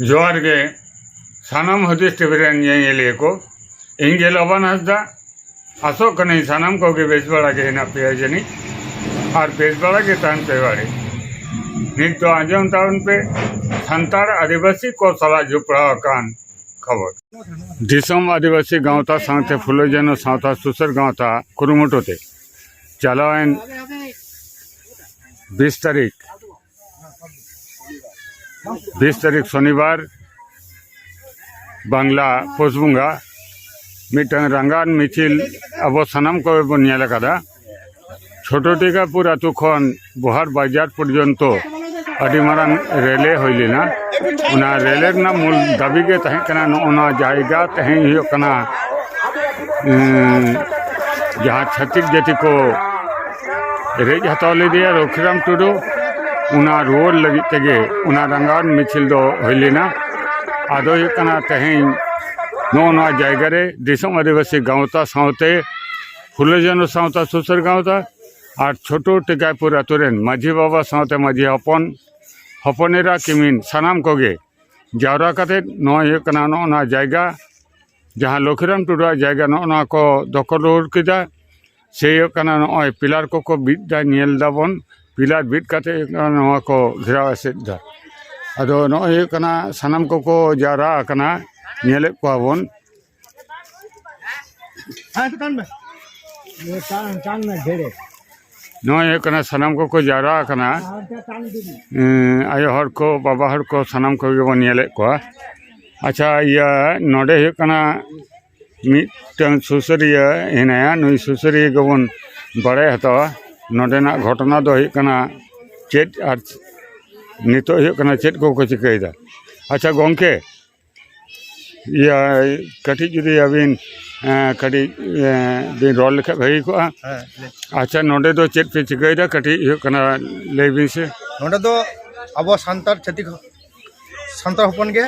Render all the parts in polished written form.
जोहार गे सानाम हदीस टीवी ये को इंगे लबन हसदा आसो कने सानाम को गे बेस बड़ा गे ना पे जनी और बेस बड़ा गे तान पे वाले नित तो आजम टाउन पे संतार आदिवासी को सला जुपड़ा कान खबर दिसम आदिवासी गांवता साथे फुलोजनो सावता सुसर गांवता कुरुमुटोते चालावन 20 तारीख शनिवार बांग्ला पोसबुंगा मिटन रंगान मिचिल अब सानाम को बनियाला छोटो टीकापुर आतु खन बहार बाजार पर्यंत अडी मारांग रेले होइलिना उना रेले ना मूल दाबी गे तहे कना नोना जायगा तहे हुयो कना जहाँ छत्तीस जाति को रेज हतौले दिया रोखीराम टुडू उना रोड लगी तेगे उना रंगान मिचिल दो होइलिना आदो हुयो कना तहे नोना जायगा रे दिसम आदिवासी गांवता सावते फुलोजनो सावता सुसर गांवता और छोटो टीकापुर आतुरेन माझी बाबा सावते माझी हपनेरा किमिन सानाम कोगे जावरा कते नोना जायगा जहाँ लखीराम टुडू जायगा नोना को दखल रुर किदा से नय पिलार को बिदा नेल दाबन पिलार बिद कते नोआ को घेराव एसेदा अदो नय सानाम को जावरा कना नेले कोबन नय सानाम को जावरा आयो हर को बाबा हर को सानाम को बन नेले को अच्छा या नोडे मिटन सुसरिया हेनाया नुई सुसरिया गबन बड़े हतवा नोडेना घटना दो चेत और नितो चेत को चिकायदा अच्छा गोंके या कटी जुदी अबिन कटी बिन रोल लेखा भाई को अच्छा नोडे दो चेत पे चिकायदा कटी लेबिन से नोडे दो अब सांतार छतिक सांतार हपन के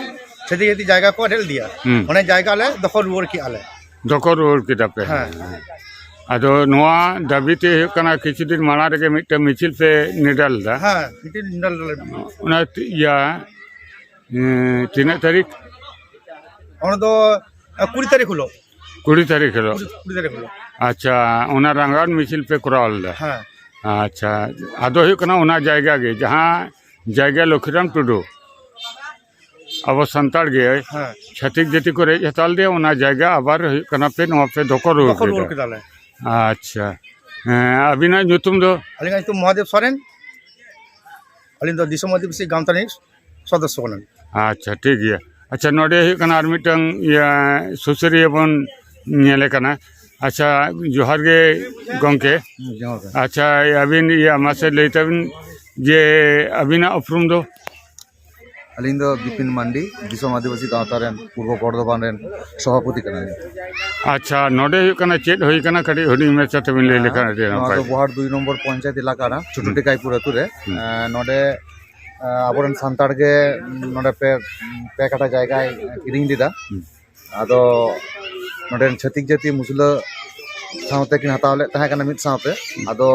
छतिक छतिक जायगा को रेल दिया ओने जायगा ले दखल रुवर की आले दखल रुवर की तपे अदो नोआ दाबीते किछु दिन माना रे मिटन मिचिल पे निडल दा हां मिचिल निडल उना या 3 तारीख ओने दो 20 तारीख हलो 20 तारीख हलो अच्छा उना रंगान मिचिल पे कराल दा हां अच्छा आदो उना जायगा गे जहाँ जायगा लखीराम टुडू अब संताड़ गे छत्तीस जाति को रेज हताल दिया उना जायगा आबार पे नोआ पे दखल रुवर किदा अच्छा अबिना नुतुम दो अलिंगा नुतुम महादेव सोरेन अलिंग दो दिसम आदिवासी गांवतानी सदस्य कनान अच्छा ठीक है अच्छा नोडे और मिटन या सुसरिया बन नेले कना अच्छा जोहार गे गंके अच्छा अबिन या मासे लेतबिन जे अबिना उपरुम दो अलिंग दो बिपिन मांडी दिसम आदिवासी गांवता रेन पूर्व बर्धमान रेन सभापति कना अच्छा नोडे चेत होई कना कडी हुडी में चतबिन ले लेखा दे ना बहार 2 नंबर पंचायत इलाका ना छोटो टीकापुर अतु रे नोडे आबोरन सांताड़ के नोडे पे काटा जायगा किरिंग दिदा आदो नोडे छतिक जाति मुसला सावते किन हतावले तहे कना मित सावते आदो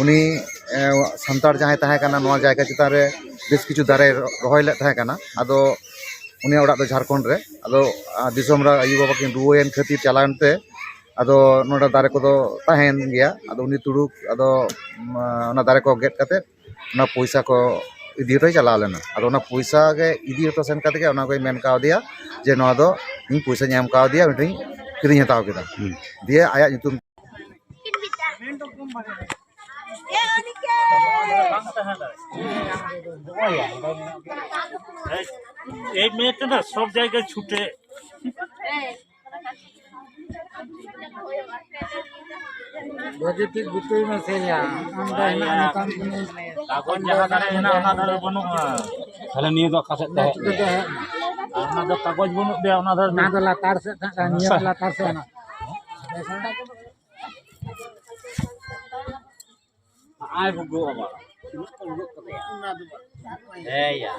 उनी सांताड़ जहां तहे कना नोआ जायगा चिता रे बेस किछु दारे रहोयले तहे कना आदो उनी ओड़ा दो झारखंड रे आदो दिसम रा आयु बाबा किन रुएन खातिर चलानते आदो नोडा दारे को दो तहेन गया आदो उनी तुडुक आदो ना दारे को गेट कते ना पैसा को इदी होते चला लेना आदो ना पैसा के इदी होते सेन कते के ना कोई मेन का दिया जे नोआ दो इन पैसा ᱧᱟᱢ का दिया मिटिंग किरिंग हताव केदा दिए आया ᱧᱩᱛᱩᱢ एक मिनट ना सब जायगा छूटे बुतुई में से या अंडा ना काम कागज जहां दारे हेना ओना दारे बनुआ थाले निये दो कासे दे ओना दो कागज बनु दे ओना दारे ना दो लातार से था निये लातार से ना आय बुगो बाबा ए या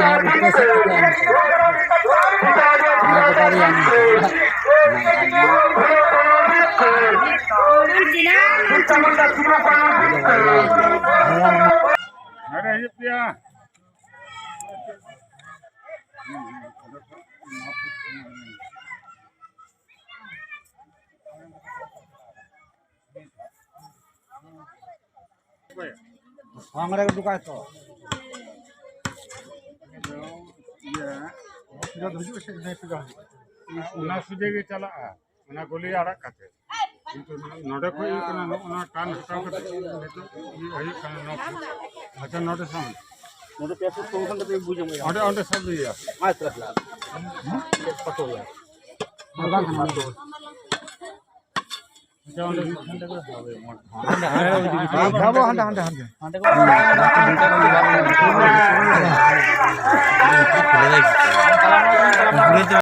ना उसके से ना तो बारी आनी अरे हमारे को दुकान तो ᱚᱱᱟ ᱥᱩᱡᱮ ᱜᱮ ᱪᱟᱞᱟᱜᱼᱟ ᱚᱱᱟ ᱜᱚᱞᱤ ᱟᱲᱟᱜ ᱠᱟᱛᱮ ᱠᱤᱱᱛᱩ ᱱᱚᱰᱮ ᱠᱷᱚᱡ ᱦᱩᱭᱩᱜ ᱠᱟᱱᱟ ᱚᱱᱟ ᱴᱟᱱ ᱦᱟᱛᱟᱣ ᱠᱟᱛᱮ ᱱᱤᱛᱚᱜ ᱦᱩᱭᱩᱜ ᱠᱟᱱᱟ 9 ᱯᱷᱩᱴ ᱟᱪᱪᱷᱟ ᱱᱚᱰᱮ ᱥᱟᱢ ᱱᱚᱰᱮ ᱯᱮ ᱯᱷᱩᱴ ᱠᱚᱢ ᱠᱷᱟᱱ ᱫᱚ ᱵᱩᱡᱷᱟᱹᱣ ᱢᱮ ᱚᱸᱰᱮ ᱥᱟᱵ ᱤᱭᱟ ᱢᱟ ᱛᱨᱟᱥᱞᱟ ᱯᱟᱴᱳᱞᱟ ᱚᱸᱰᱮ जाबो हंडा हंडा हंडा